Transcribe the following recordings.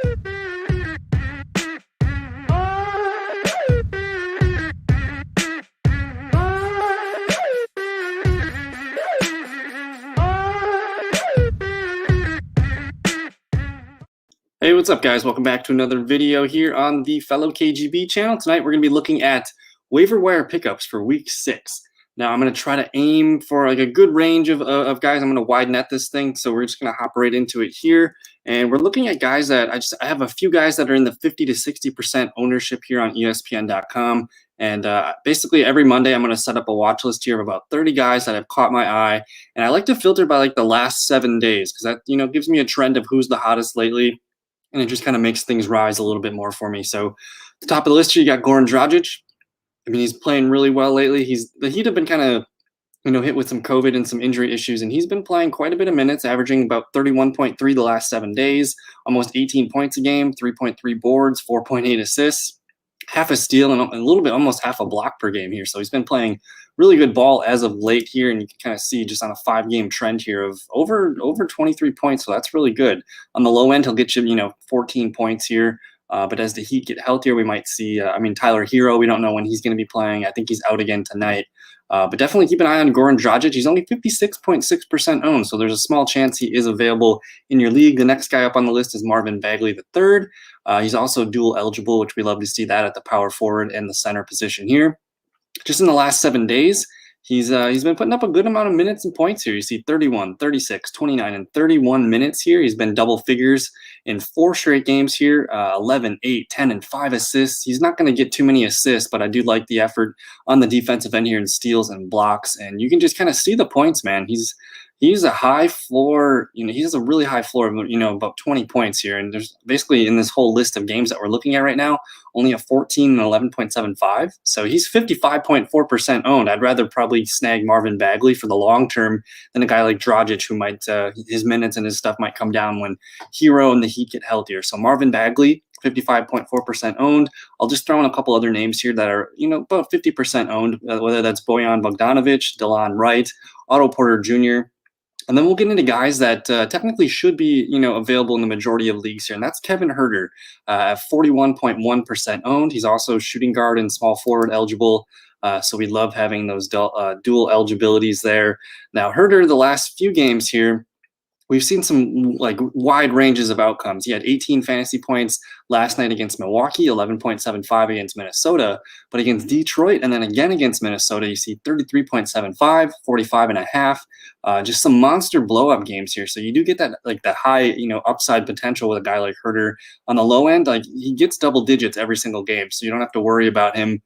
Hey, what's up, guys? Welcome back to another video here on the fellow KGB channel. Tonight, we're going to be looking at waiver wire pickups for week 6. Now, I'm going to try to aim for like a good range of guys. I'm going to wide net this thing, so we're just going to hop right into it here. And we're looking at guys that I have a few guys that are in the 50 to 60% ownership here on ESPN.com. And basically every Monday, I'm going to set up a watch list here of about 30 guys that have caught my eye. And I like to filter by like the last 7 days because that gives me a trend of who's the hottest lately. And it just kind of makes things rise a little bit more for me. So at the top of the list here, you got Goran Dragic. I mean, he's playing really well lately. The Heat have been kind of, hit with some COVID and some injury issues, and he's been playing quite a bit of minutes, averaging about 31.3 the last 7 days, almost 18 points a game, 3.3 boards, 4.8 assists, half a steal, and a little bit, almost half a block per game here. So he's been playing really good ball as of late here, and you can kind of see just on a 5-game trend here of over 23 points, so that's really good. On the low end, he'll get you, 14 points here, but as the Heat get healthier, we might see, Tyler Hero, we don't know when he's going to be playing. I think he's out again tonight, but definitely keep an eye on Goran Dragic. He's only 56.6% owned, so there's a small chance he is available in your league. The next guy up on the list is Marvin Bagley III. He's also dual eligible, which we love to see that at the power forward and the center position here. Just in the last 7 days, he's been putting up a good amount of minutes and points here. You see 31, 36, 29, and 31 minutes here. He's been double figures in 4 straight games here, 11, 8, 10, and 5 assists. He's not going to get too many assists, but I do like the effort on the defensive end here in steals and blocks. And you can just kind of see the points, man. He's a high floor, he has a really high floor of, about 20 points here. And there's basically in this whole list of games that we're looking at right now, only a 14 and 11.75. So he's 55.4% owned. I'd rather probably snag Marvin Bagley for the long term than a guy like Dragic, who might, his minutes and his stuff might come down when Hero and the Heat get healthier. So Marvin Bagley, 55.4% owned. I'll just throw in a couple other names here that are, about 50% owned, whether that's Bojan Bogdanovic, DeLon Wright, Otto Porter Jr., and then we'll get into guys that technically should be, available in the majority of leagues here, and that's Kevin Huerter at 41.1% owned. He's also shooting guard and small forward eligible, so we love having those dual eligibilities there. Now, Huerter, the last few games here, we've seen some wide ranges of outcomes. He had 18 fantasy points last night against Milwaukee, 11.75 against Minnesota, but against Detroit and then again against Minnesota, you see 33.75, 45.5, just some monster blow-up games here. So you do get that that high, upside potential with a guy like Huerter. On the low end, he gets double digits every single game, so you don't have to worry about him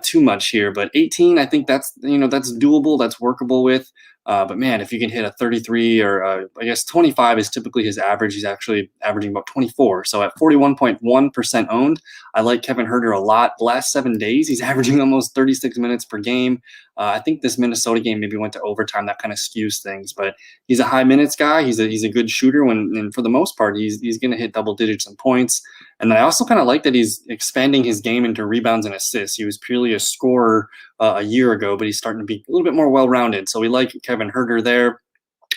too much here. But 18, I think that's that's doable, that's workable with. But man, if you can hit a 33 or I guess 25 is typically his average. He's actually averaging about 24. So at 41.1% owned, I like Kevin Huerter a lot. The last 7 days, he's averaging almost 36 minutes per game. I think this Minnesota game maybe went to overtime. That kind of skews things. But he's a high minutes guy. He's a good shooter. And for the most part, he's going to hit double digits in points. And then I also kind of like that he's expanding his game into rebounds and assists. He was purely a scorer a year ago, but he's starting to be a little bit more well-rounded. So we like Kevin Huerter there.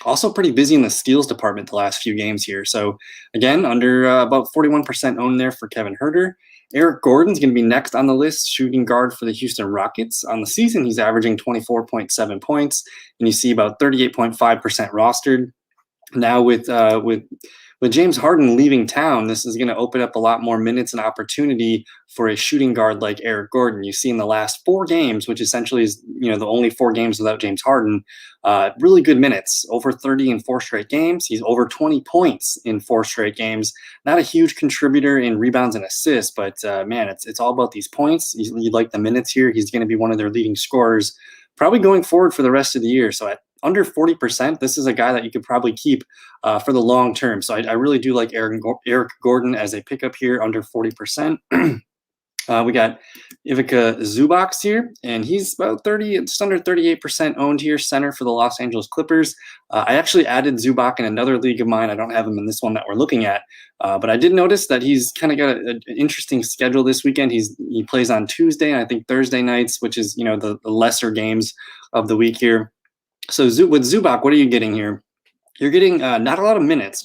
Also pretty busy in the steals department the last few games here. So again, under about 41% owned there for Kevin Huerter. Eric Gordon's going to be next on the list, shooting guard for the Houston Rockets. On the season, he's averaging 24.7 points, and you see about 38.5% rostered. Now with James Harden leaving town, this is going to open up a lot more minutes and opportunity for a shooting guard like Eric Gordon. You see in the last 4 games, which essentially is the only 4 games without James Harden, really good minutes, over 30 in 4 straight games. He's over 20 points in 4 straight games. Not a huge contributor in rebounds and assists, but man, it's all about these points. You like the minutes here. He's going to be one of their leading scorers probably going forward for the rest of the year. So at under 40%, this is a guy that you could probably keep for the long term. So I really do like Eric Gordon as a pickup here, under 40%. We got Ivica Zubac here, and he's about just under 38% owned here, center for the Los Angeles Clippers. I actually added Zubac in another league of mine. I don't have him in this one that we're looking at, but I did notice that he's kind of got an interesting schedule this weekend. He plays on Tuesday and I think Thursday nights, which is the lesser games of the week here. So with Zubac, what are you getting here? You're getting not a lot of minutes.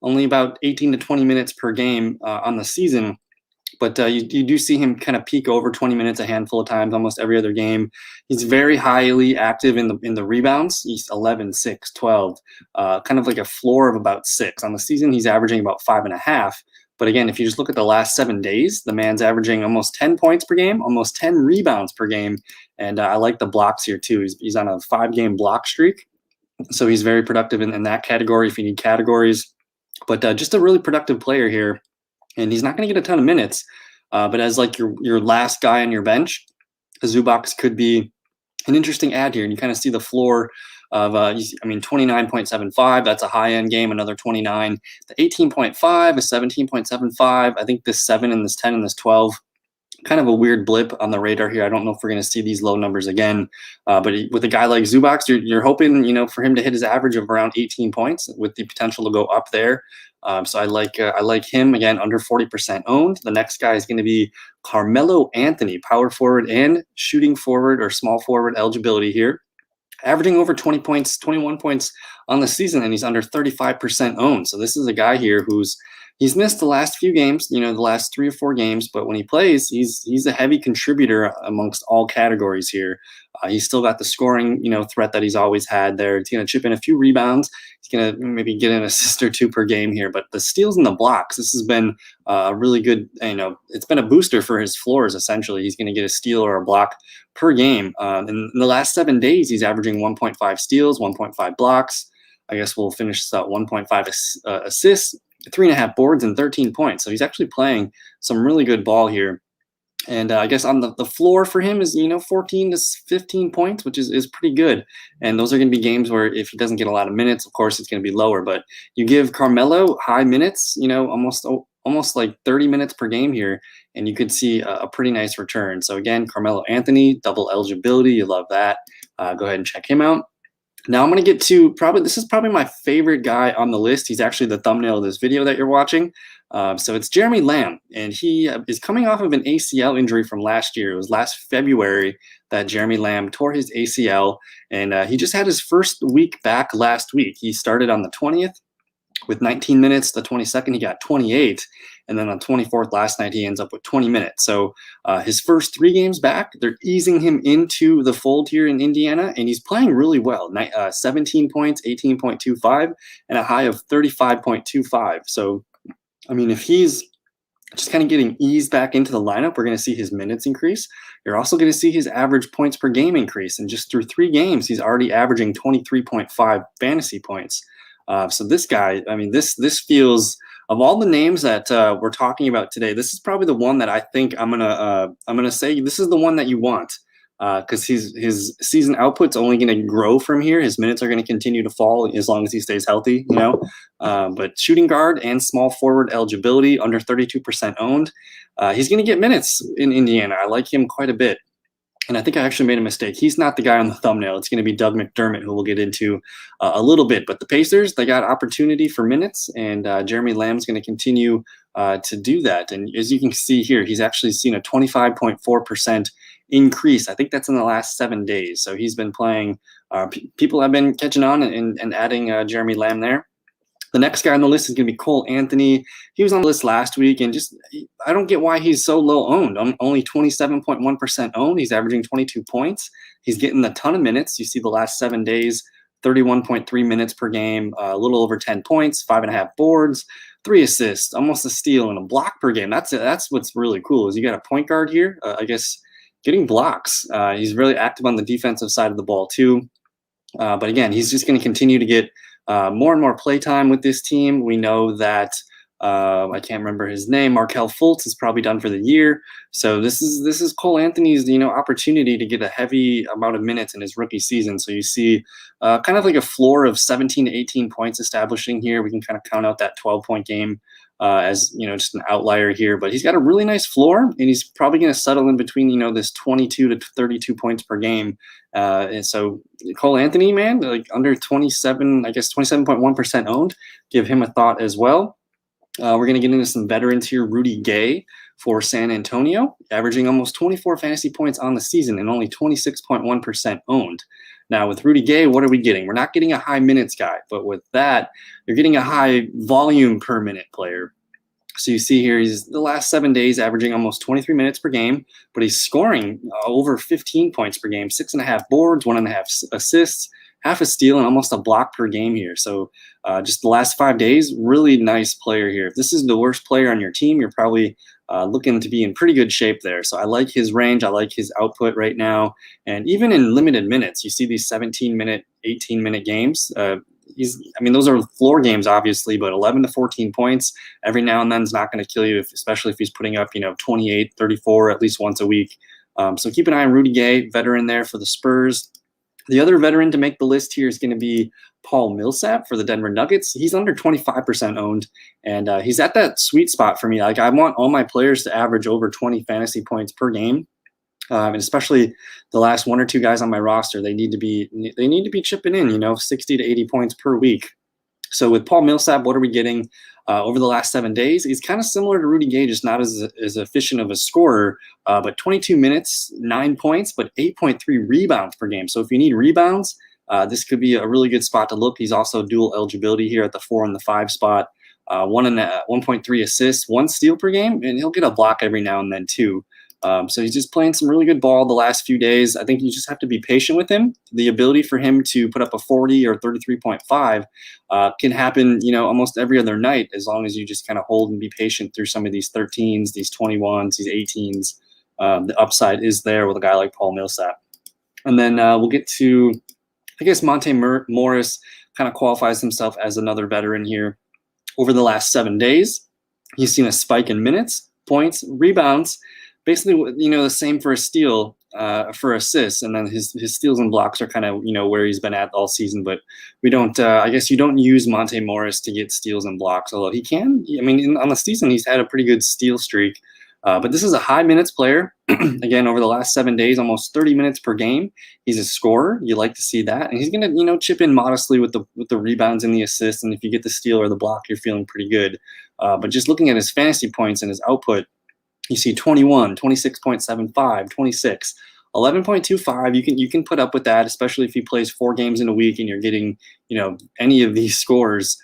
only about 18 to 20 minutes per game on the season. But you do see him kind of peak over 20 minutes a handful of times, almost every other game. He's very highly active in the rebounds. He's 11, 6, 12, kind of like a floor of about 6. On the season, he's averaging about 5.5. But again, if you just look at the last 7 days, the man's averaging almost 10 points per game, almost 10 rebounds per game. And I like the blocks here too. He's on a 5-game block streak. So he's very productive in that category if you need categories. But just a really productive player here. And he's not going to get a ton of minutes, but as like your last guy on your bench, Zubac could be an interesting add here. And you kind of see the floor of, 29.75. That's a high-end game, another 29. The 18.5, a 17.75. I think this 7 and this 10 and this 12, kind of a weird blip on the radar here. I don't know if we're going to see these low numbers again. But with a guy like Zubac, you're hoping, for him to hit his average of around 18 points with the potential to go up there. So I like him, again, under 40% owned. The next guy is going to be Carmelo Anthony, power forward and shooting forward or small forward eligibility here. Averaging over 20 points, 21 points on the season, and he's under 35% owned. So this is a guy here he's missed the last few games, the last 3 or 4 games, but when he plays, he's a heavy contributor amongst all categories here. He's still got the scoring, threat that he's always had there. He's going to chip in a few rebounds. He's going to maybe get an assist or 2 per game here, but the steals and the blocks, this has been a really good, it's been a booster for his floors, essentially. He's going to get a steal or a block per game. In the last 7 days, he's averaging 1.5 steals, 1.5 blocks. I guess we'll finish this out 1.5 assists, 3.5 boards, and 13 points. So he's actually playing some really good ball here. And I guess on the floor for him is, 14 to 15 points, which is pretty good. And those are going to be games where if he doesn't get a lot of minutes, of course, it's going to be lower. But you give Carmelo high minutes, almost like 30 minutes per game here, and you could see a pretty nice return. So again, Carmelo Anthony, double eligibility. You love that. Go ahead and check him out. Now I'm going to get to this is probably my favorite guy on the list. He's actually the thumbnail of this video that you're watching. So it's Jeremy Lamb, and he is coming off of an ACL injury from last year. It was last February that Jeremy Lamb tore his ACL, and he just had his first week back last week. He started on the 20th with 19 minutes. The 22nd, he got 28. And then on 24th last night, he ends up with 20 minutes. So his first 3 games back, they're easing him into the fold here in Indiana, and he's playing really well. 17 points, 18.25, and a high of 35.25. So, if he's just kind of getting eased back into the lineup, we're going to see his minutes increase. You're also going to see his average points per game increase. And just through 3 games, he's already averaging 23.5 fantasy points. So this guy, this feels, of all the names that we're talking about today, this is probably the one that I think I'm gonna say this is the one that you want, because his season output's only going to grow from here. His minutes are going to continue to fall as long as he stays healthy, But shooting guard and small forward eligibility, under 32% owned. He's going to get minutes in Indiana. I like him quite a bit. And I think I actually made a mistake. He's not the guy on the thumbnail. It's going to be Doug McDermott, who we'll get into a little bit. But the Pacers, they got opportunity for minutes, and Jeremy Lamb's going to continue to do that. And as you can see here, he's actually seen a 25.4% increase. I think that's in the last 7 days. So he's been playing. People have been catching on and adding Jeremy Lamb there. The next guy on the list is going to be Cole Anthony. He was on the list last week, and I don't get why he's so low owned. I'm only 27.1% owned. He's averaging 22 points. He's getting a ton of minutes. You see the last 7 days, 31.3 minutes per game, a little over 10 points, 5.5 boards, 3 assists, almost a steal, and a block per game. That's what's really cool is you got a point guard here, I guess, getting blocks. He's really active on the defensive side of the ball too. But again, he's just going to continue to get more and more play time with this team. We know that I can't remember his name. Markelle Fultz is probably done for the year. So this is Cole Anthony's opportunity to get a heavy amount of minutes in his rookie season. So you see kind of like a floor of 17 to 18 points establishing here. We can kind of count out that 12-point game as just an outlier here. But he's got a really nice floor, and he's probably going to settle in between this 22 to 32 points per game. And so Cole Anthony, man, like under 27, I guess 27.1% owned. Give him a thought as well. We're going to get into some veterans here. Rudy Gay for San Antonio, averaging almost 24 fantasy points on the season and only 26.1% owned. Now with Rudy Gay, what are we getting? We're not getting a high minutes guy, but with that, you're getting a high volume per minute player. So you see here, he's the last 7 days averaging almost 23 minutes per game, but he's scoring over 15 points per game, 6.5 boards, 1.5 assists, half a steal, and almost a block per game here. So just the last 5 days, really nice player here. If this is the worst player on your team, you're probably looking to be in pretty good shape there. So I like his range. I like his output right now. And even in limited minutes, you see these 17-minute, 18-minute games. Those are floor games, obviously, but 11 to 14 points every now and then is not going to kill you, especially if he's putting up, 28, 34 at least once a week. So keep an eye on Rudy Gay, veteran there for the Spurs. The other veteran to make the list here is going to be Paul Millsap for the Denver Nuggets. He's under 25% owned, and he's at that sweet spot for me. Like, I want all my players to average over 20 fantasy points per game. And especially the last 1 or 2 guys on my roster, they need to be chipping in, 60 to 80 points per week. So with Paul Millsap, what are we getting over the last 7 days? He's kind of similar to Rudy Gay, just not as efficient of a scorer, but 22 minutes, 9 points, but 8.3 rebounds per game. So if you need rebounds, this could be a really good spot to look. He's also dual eligibility here at the 4 and the 5 spot. 1.3 assists, 1 steal per game, and he'll get a block every now and then too. So he's just playing some really good ball the last few days. I think you just have to be patient with him. The ability for him to put up a 40 or 33.5 can happen, almost every other night, as long as you just kind of hold and be patient through some of these 13s, these 21s, these 18s. The upside is there with a guy like Paul Millsap. And then we'll get to, I guess, Monte Morris kind of qualifies himself as another veteran here. Over the last 7 days, he's seen a spike in minutes, points, rebounds. Basically, the same for a steal, for assists, and then his steals and blocks are kind of, where he's been at all season. But we don't, I guess you don't use Monte Morris to get steals and blocks, although he can. On the season, he's had a pretty good steal streak. But this is a high minutes player. Again, over the last 7 days, almost 30 minutes per game. He's a scorer. You like to see that. And he's going to, chip in modestly with the rebounds and the assists. And if you get the steal or the block, you're feeling pretty good. But just looking at his fantasy points and his output, you see 21, 26.75, 26, 11.25. You can put up with that, especially if he plays 4 games in a week and you're getting, any of these scores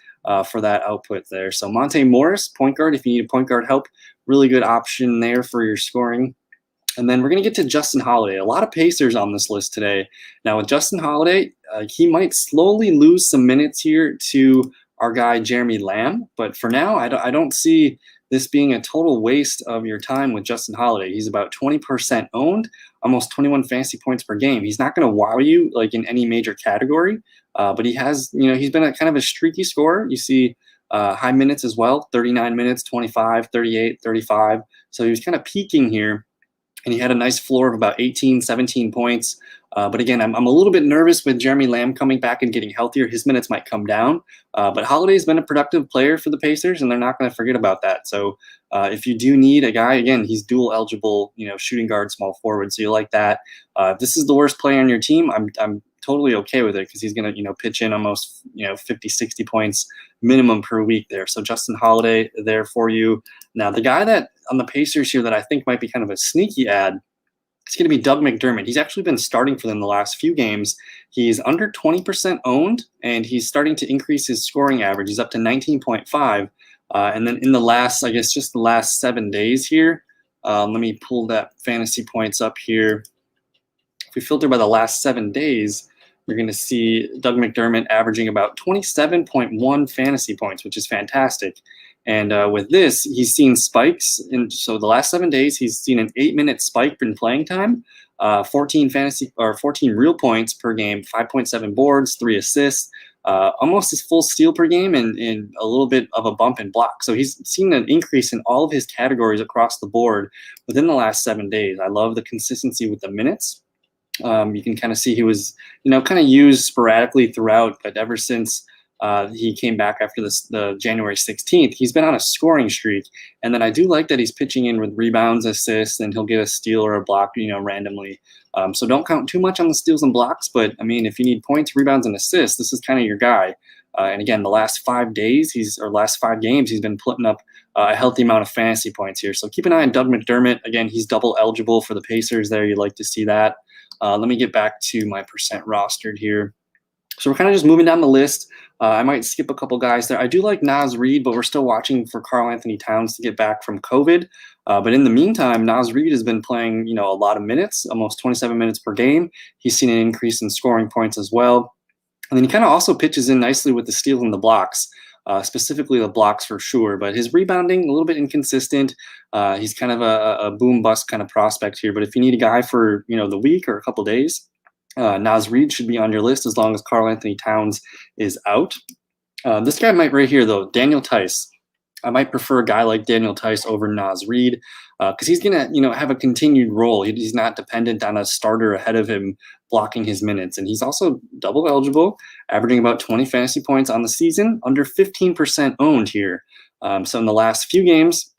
for that output there. So Monte Morris, point guard, if you need a point guard help, really good option there for your scoring. And then we're going to get to Justin Holiday. A lot of Pacers on this list today. Now with Justin Holiday, he might slowly lose some minutes here to our guy Jeremy Lamb. But for now, I don't see this being a total waste of your time with Justin Holiday. He's about 20% owned, almost 21 fantasy points per game. He's not going to wow you like in any major category, but he has, he's been a kind of a streaky scorer. You see high minutes as well, 39 minutes, 25, 38, 35. So he was kind of peaking here, and he had a nice floor of about 18, 17 points. But again, I'm a little bit nervous with Jeremy Lamb coming back and getting healthier. His minutes might come down. But Holiday's been a productive player for the Pacers, and they're not going to forget about that. So if you do need a guy, again, he's dual eligible, shooting guard, small forward. So you like that. If this is the worst player on your team, I'm totally okay with it because he's going to, pitch in almost, 50, 60 points minimum per week there. So Justin Holiday there for you. Now, the guy that on the Pacers here that I think might be kind of a sneaky ad, it's going to be Doug McDermott. He's actually been starting for them the last few games. He's under 20% owned, and he's starting to increase his scoring average. He's up to 19.5. And then in the last, I guess, just the last 7 days here, let me pull that fantasy points up here. If we filter by the last 7 days, you're going to see Doug McDermott averaging about 27.1 fantasy points, which is fantastic. And with this, he's seen spikes. And so the last 7 days, he's seen an 8-minute spike in playing time, 14 real points per game, 5.7 boards, 3 assists, almost his full steal per game, and a little bit of a bump in block. So he's seen an increase in all of his categories across the board within the last 7 days. I love the consistency with the minutes. You can kind of see he was, kind of used sporadically throughout, but ever since he came back after the January 16th, he's been on a scoring streak. And then I do like that he's pitching in with rebounds, assists, and he'll get a steal or a block, randomly. So don't count too much on the steals and blocks, but if you need points, rebounds, and assists, this is kind of your guy. And again, the last 5 days, last 5 games, he's been putting up a healthy amount of fantasy points here. So keep an eye on Doug McDermott. Again, he's double eligible for the Pacers there. You'd like to see that. Let me get back to my percent rostered here. So we're kind of just moving down the list. I might skip a couple guys there. I do like Naz Reid, but we're still watching for Karl Anthony Towns to get back from COVID. But in the meantime, Naz Reid has been playing, a lot of minutes, almost 27 minutes per game. He's seen an increase in scoring points as well. And then he kind of also pitches in nicely with the steals and the blocks, specifically the blocks for sure. But his rebounding, a little bit inconsistent. He's kind of a boom bust kind of prospect here. But if you need a guy for, the week or a couple days, Naz Reid should be on your list as long as Karl Anthony Towns is out. This guy might right here, though, Daniel Theis. I might prefer a guy like Daniel Theis over Naz Reid because he's going to, have a continued role. He's not dependent on a starter ahead of him blocking his minutes. And he's also double eligible, averaging about 20 fantasy points on the season, under 15% owned here. So in the last few games,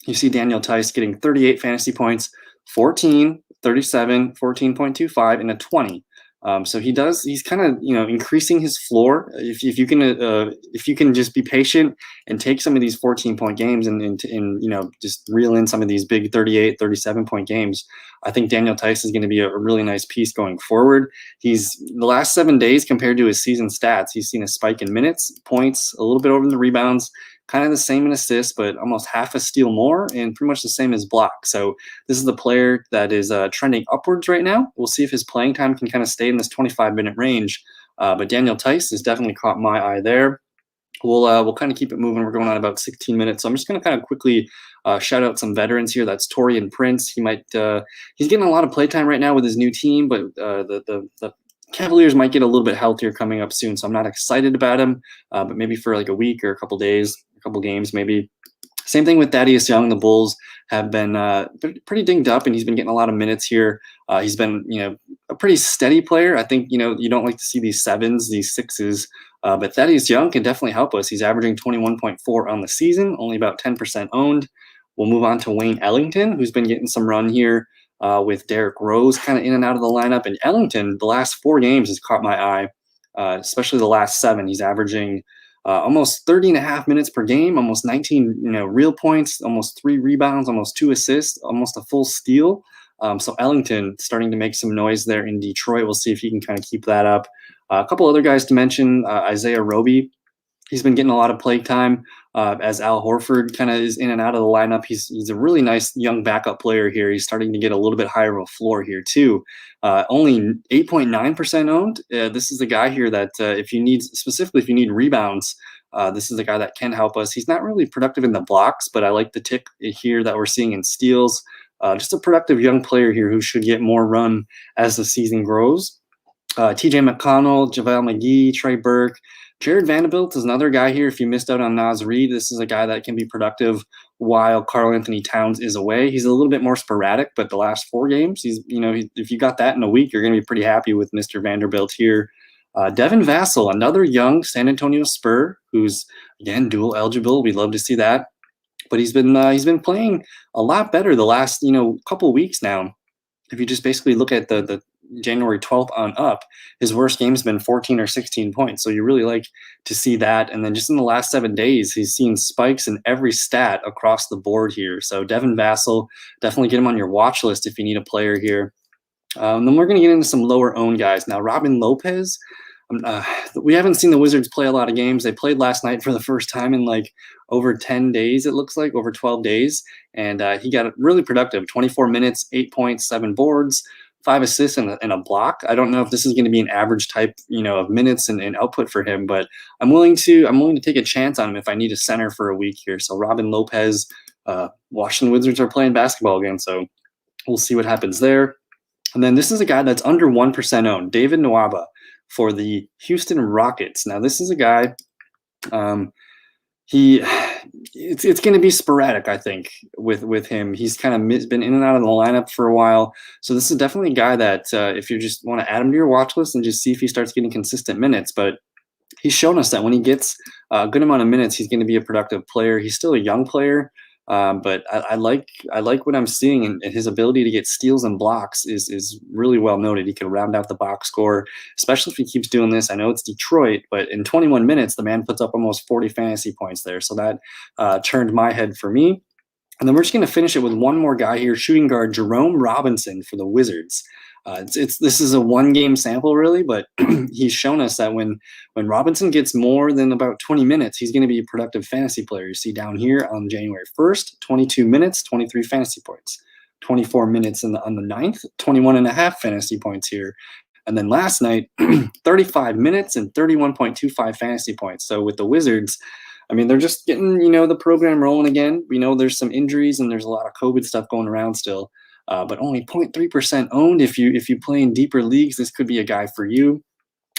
you see Daniel Theis getting 38 fantasy points, 14, 37, 14.25, and a 20. So he's kind of, increasing his floor. If you can just be patient and take some of these 14-point games and just reel in some of these big 38, 37-point games, I think Daniel Theis is going to be a really nice piece going forward. He's the last 7 days compared to his season stats, he's seen a spike in minutes, points, a little bit over the rebounds, kind of the same in assists, but almost half a steal more and pretty much the same as block. So this is the player that is trending upwards right now. We'll see if his playing time can kind of stay in this 25-minute range. But Daniel Theis has definitely caught my eye there. We'll kind of keep it moving. We're going on about 16 minutes. So I'm just going to kind of quickly shout out some veterans here. That's Taurean Prince. He's getting a lot of playtime right now with his new team, but the Cavaliers might get a little bit healthier coming up soon, so I'm not excited about him, but maybe for like a week or a couple days, a couple games maybe. Same thing with Thaddeus Young. The Bulls have been pretty dinged up, and he's been getting a lot of minutes here. He's been, a pretty steady player. I think, you don't like to see these sevens, these sixes, but Thaddeus Young can definitely help us. He's averaging 21.4 on the season, only about 10% owned. We'll move on to Wayne Ellington, who's been getting some run here. With Derrick Rose kind of in and out of the lineup. And Ellington, the last 4 games has caught my eye, especially the last 7. He's averaging almost 30.5 minutes per game, almost 19 real points, almost 3 rebounds, almost 2 assists, almost a full steal. So Ellington starting to make some noise there in Detroit. We'll see if he can kind of keep that up. A couple other guys to mention, Isaiah Roby. He's been getting a lot of play time as Al Horford kind of is in and out of the lineup. He's a really nice young backup player here. He's starting to get a little bit higher of a floor here too. Only 8.9% owned. This is the guy here that if you need rebounds, this is the guy that can help us. He's not really productive in the blocks, but I like the tick here that we're seeing in steals. Just a productive young player here who should get more run as the season grows. TJ McConnell, JaVale McGee, Trey Burke. Jared Vanderbilt is another guy here. If you missed out on Naz Reid, this is a guy that can be productive while Karl Anthony Towns is away. He's a little bit more sporadic, but the last 4 games, if you got that in a week, you're going to be pretty happy with Mr. Vanderbilt here. Devin Vassell, another young San Antonio Spur, who's again dual eligible. We'd love to see that, but he's been playing a lot better the last couple weeks now. If you just basically look at the January 12th on up, his worst game's been 14 or 16 points. So you really like to see that. And then just in the last 7 days, he's seen spikes in every stat across the board here. So Devin Vassell, definitely get him on your watch list if you need a player here. Then we're going to get into some lower owned guys. Now, Robin Lopez, we haven't seen the Wizards play a lot of games. They played last night for the first time in like over 10 days, it looks like, over 12 days. And he got really productive, 24 minutes, 8 points, 7 boards, 5 assists and a block. I don't know if this is going to be an average type, of minutes and output for him, but I'm willing to take a chance on him if I need a center for a week here. So Robin Lopez, Washington Wizards are playing basketball again, so we'll see what happens there. And then this is a guy that's under 1% owned, David Nwaba for the Houston Rockets. Now this is a guy, it's going to be sporadic, I think, with him. He's kind of been in and out of the lineup for a while. So this is definitely a guy that if you just want to add him to your watch list and just see if he starts getting consistent minutes. But he's shown us that when he gets a good amount of minutes, he's going to be a productive player. He's still a young player. But I like what I'm seeing, and his ability to get steals and blocks is really well noted. He can round out the box score, especially if he keeps doing this. I know it's Detroit, but in 21 minutes, the man puts up almost 40 fantasy points there. So that turned my head for me. And then we're just going to finish it with one more guy here, shooting guard Jerome Robinson for the Wizards. This is a 1-game sample really, but he's shown us that when Robinson gets more than about 20 minutes, he's going to be a productive fantasy player. You see down here on January 1st, 22 minutes, 23 fantasy points. 24 minutes on the 9th, 21 and a half fantasy points here. And then last night, 35 minutes and 31.25 fantasy points. So with the Wizards, I mean, they're just getting, the program rolling again. We know there's some injuries and there's a lot of COVID stuff going around still, but only 0.3% owned. If you play in deeper leagues, this could be a guy for you.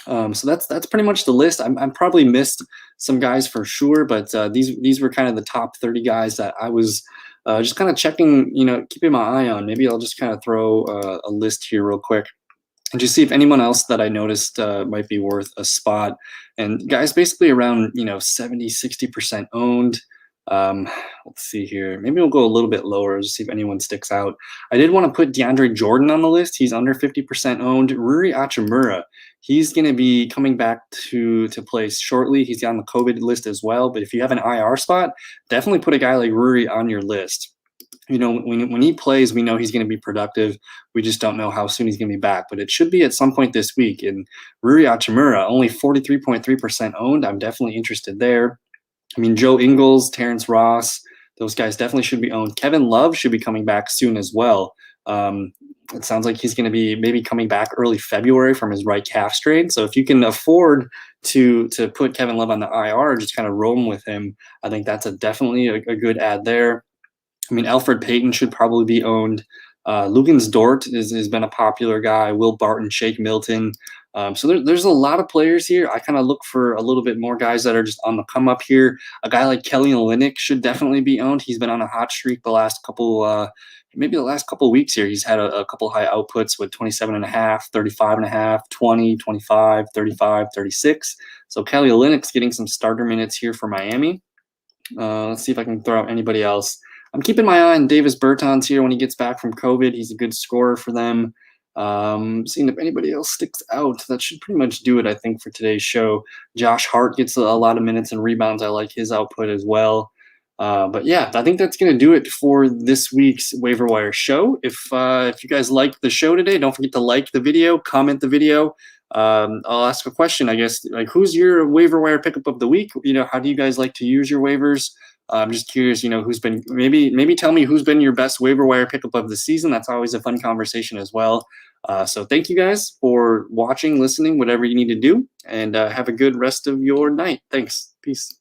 So that's pretty much the list. I'm probably missed some guys for sure, but these were kind of the top 30 guys that I was just kind of checking, keeping my eye on. Maybe I'll just kind of throw a list here real quick and just see if anyone else that I noticed might be worth a spot. And guys basically around, 70, 60% owned. Let's see here. Maybe we'll go a little bit lower, just see if anyone sticks out. I did want to put DeAndre Jordan on the list. He's under 50% owned. Rui Hachimura, he's going to be coming back to play shortly. He's on the COVID list as well. But if you have an IR spot, definitely put a guy like Rui on your list. When he plays, we know he's going to be productive. We just don't know how soon he's going to be back, but it should be at some point this week. And Rui Hachimura, only 43.3% owned. I'm definitely interested there. I mean, Joe Ingles, Terrence Ross, those guys definitely should be owned. Kevin Love should be coming back soon as well. It sounds like he's going to be maybe coming back early February from his right calf strain. So if you can afford to put Kevin Love on the IR, just kind of roam with him, I think that's definitely a good add there. I mean, Alfred Payton should probably be owned. Lugans Dort has been a popular guy. Will Barton, Shake Milton. So there's a lot of players here. I kind of look for a little bit more guys that are just on the come up here. A guy like Kelly Olynyk should definitely be owned. He's been on a hot streak the last couple, maybe the last couple of weeks here. He's had a couple high outputs with 27.5, 35.5, 20, 25, 35, 36. So Kelly Olynyk's getting some starter minutes here for Miami. Let's see if I can throw out anybody else. I'm keeping my eye on Davis Bertans here when he gets back from COVID. He's a good scorer for them. Seeing if anybody else sticks out. That should pretty much do it, I think, for today's show. Josh Hart gets a lot of minutes and rebounds. I like his output as well. But yeah, I think that's going to do it for this week's Waiver Wire show. If you guys liked the show today, don't forget to like the video, comment the video. I'll ask a question, I guess, like who's your Waiver Wire pickup of the week? How do you guys like to use your waivers? I'm just curious, who's been maybe tell me who's been your best waiver wire pickup of the season. That's always a fun conversation as well. So thank you guys for watching, listening, whatever you need to do, and have a good rest of your night. Thanks. Peace.